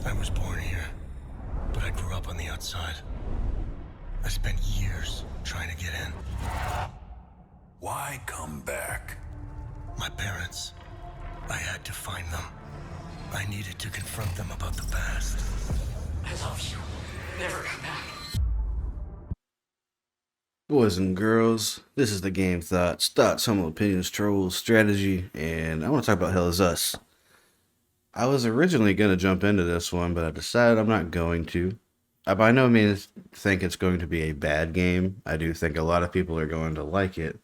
I was born here, but I grew up on the outside. I spent years trying to get in. Why come back? My parents, I had to find them. I needed to confront them about the past. I love you. Never come back. Boys and girls, this is the GameTHOTS, thoughts, humble opinions, trolls, strategy, and I want to talk about Hell Is Us. I was originally going to jump into this one, but I decided I'm not going to. I by no means think it's going to be a bad game. I do think a lot of people are going to like it,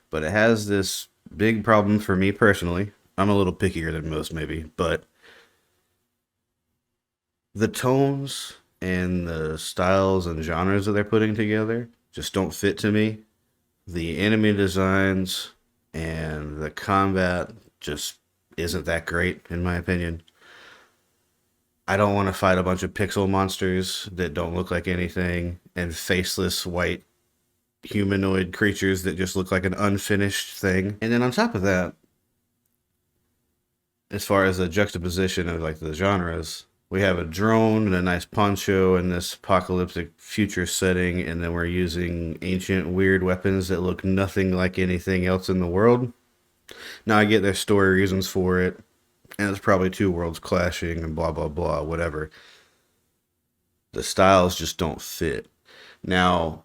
but it has this big problem for me personally. I'm a little pickier than most maybe, but the tones and the styles and genres that they're putting together just don't fit to me. The enemy designs and the combat just isn't that great, in my opinion. I don't want to fight a bunch of pixel monsters that don't look like anything and faceless white humanoid creatures that just look like an unfinished thing. And then on top of that, as far as the juxtaposition of like the genres, we have a drone and a nice poncho in this apocalyptic future setting, and then we're using ancient weird weapons that look nothing like anything else in the world. Now I get there's story reasons for it, and it's probably two worlds clashing and blah blah blah, whatever. The styles just don't fit. Now,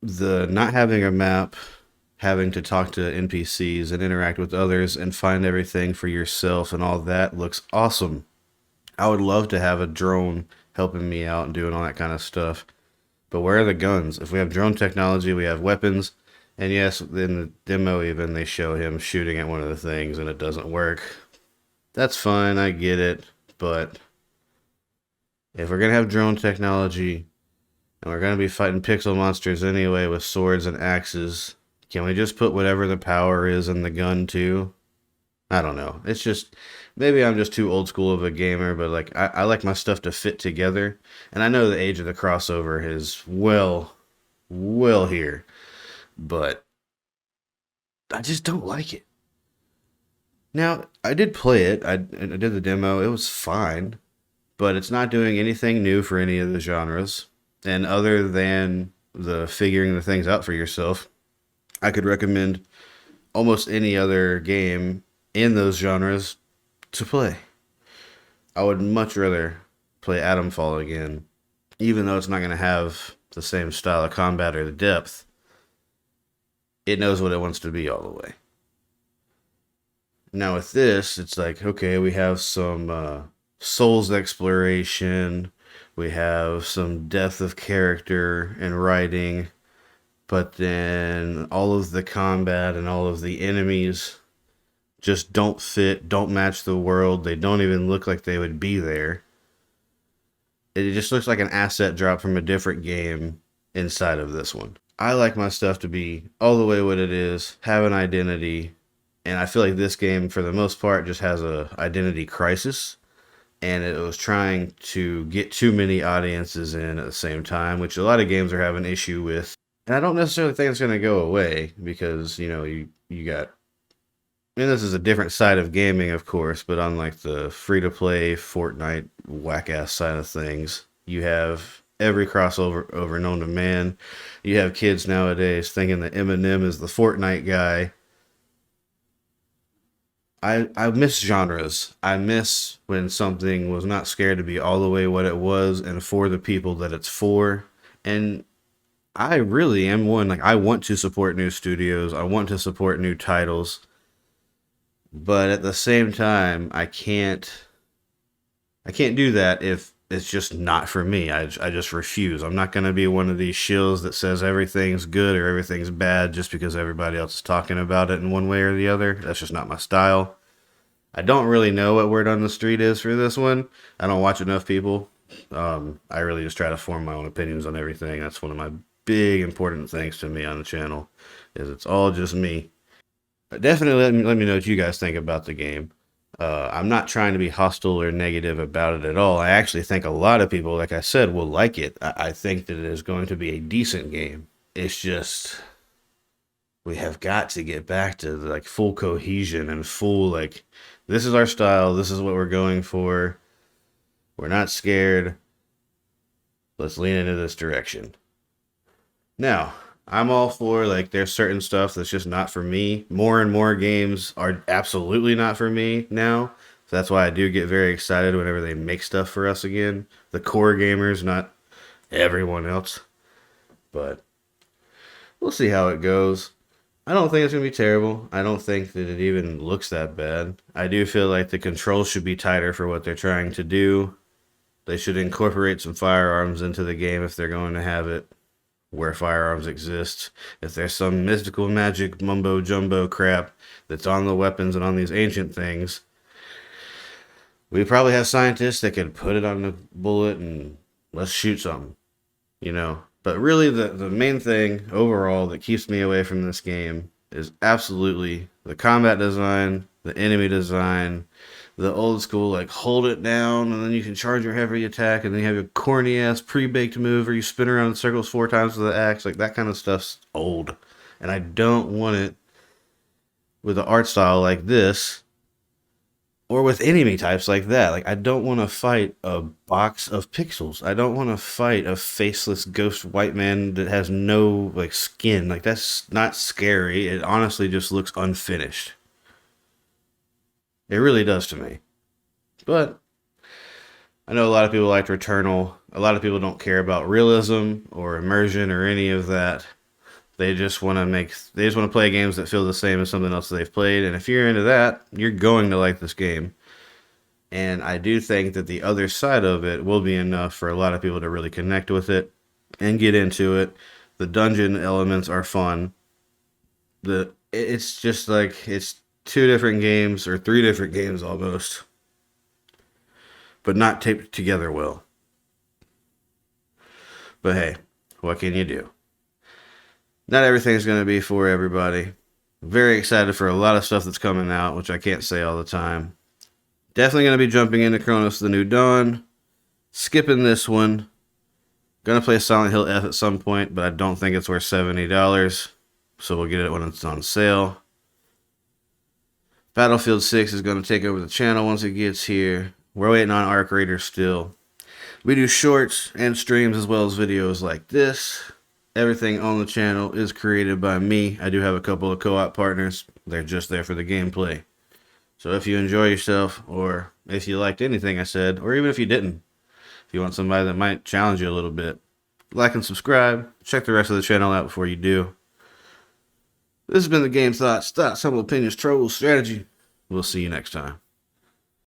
the not having a map, having to talk to NPCs and interact with others and find everything for yourself and all that looks awesome. I would love to have a drone helping me out and doing all that kind of stuff. But where are the guns? If we have drone technology, we have weapons. And yes, in the demo even, they show him shooting at one of the things and it doesn't work. That's fine, I get it. But if we're going to have drone technology and we're going to be fighting pixel monsters anyway with swords and axes, can we just put whatever the power is in the gun too? I don't know. It's just, maybe I'm just too old school of a gamer, but like I like my stuff to fit together. And I know the age of the crossover is well here, but I just don't like it. Now, I did play it. I did the demo. It was fine, but it's not doing anything new for any of the genres. And other than the figuring the things out for yourself, I could recommend almost any other game in those genres to play. I would much rather play Atomfall again, even though it's not going to have the same style of combat or the depth. It knows what it wants to be all the way. Now with this, it's like, okay, we have some Souls exploration, we have some depth of character and writing, but then all of the combat and all of the enemies just don't fit, don't match the world. They don't even look like they would be there. It just looks like an asset drop from a different game inside of this one. I like my stuff to be all the way what it is, have an identity, and I feel like this game, for the most part, just has a identity crisis, and it was trying to get too many audiences in at the same time, which a lot of games are having issue with. And I don't necessarily think it's going to go away because, you know, you got, and this is a different side of gaming, of course, but unlike the free-to-play Fortnite whack-ass side of things, you have every crossover over known to man. You have kids nowadays thinking that Eminem is the Fortnite guy. I miss genres. I miss when something was not scared to be all the way what it was and for the people that it's for. And I really am one, like, I want to support new studios. I want to support new titles. But at the same time, I can't do that if it's just not for me. I just refuse. I'm not going to be one of these shills that says everything's good or everything's bad just because everybody else is talking about it in one way or the other. That's just not my style. I don't really know what word on the street is for this one. I don't watch enough people. I really just try to form my own opinions on everything. That's one of my big important things to me on the channel, is it's all just me. Definitely let me know what you guys think about the game. I'm not trying to be hostile or negative about it at all. I actually think a lot of people, like I said, will like it. I think that it is going to be a decent game. It's just, we have got to get back to like full cohesion and full, like, this is our style, this is what we're going for. We're not scared. Let's lean into this direction. Now, I'm all for, like, there's certain stuff that's just not for me. More and more games are absolutely not for me now. So that's why I do get very excited whenever they make stuff for us again. The core gamers, not everyone else. But we'll see how it goes. I don't think it's going to be terrible. I don't think that it even looks that bad. I do feel like the controls should be tighter for what they're trying to do. They should incorporate some firearms into the game if they're going to have it where firearms exist. If there's some mystical magic mumbo jumbo crap that's on the weapons and on these ancient things, we probably have scientists that could put it on the bullet and let's shoot something, you know. But really the main thing overall that keeps me away from this game is absolutely the combat design, the enemy design, the old school, like, hold it down and then you can charge your heavy attack and then you have your corny ass pre-baked move where you spin around in circles 4 times with the axe. Like, that kind of stuff's old. And I don't want it with an art style like this or with enemy types like that. Like, I don't want to fight a box of pixels. I don't want to fight a faceless ghost white man that has no, like, skin. Like, that's not scary. It honestly just looks unfinished. It really does to me. But I know a lot of people like Returnal. A lot of people don't care about realism or immersion or any of that. They just want to play games that feel the same as something else that they've played. And if you're into that, you're going to like this game. And I do think that the other side of it will be enough for a lot of people to really connect with it and get into it. The dungeon elements are fun. It's just like, it's 2 different games, or 3 different games almost, but not taped together well. But hey, what can you do? Not everything's going to be for everybody. Very excited for a lot of stuff that's coming out, which I can't say all the time. Definitely going to be jumping into Chronos The New Dawn. Skipping this one. Going to play Silent Hill F at some point, but I don't think it's worth $70. So we'll get it when it's on sale. Battlefield 6 is going to take over the channel once it gets here. We're waiting on Arc Raider still. We do shorts and streams as well as videos like this. Everything on the channel is created by me. I do have a couple of co-op partners. They're just there for the gameplay. So if you enjoy yourself, or if you liked anything I said, or even if you didn't, if you want somebody that might challenge you a little bit, like and subscribe. Check the rest of the channel out before you do. This has been the GameTHOTS, Thoughts, Humble Opinions, Trolls, Strategy. We'll see you next time.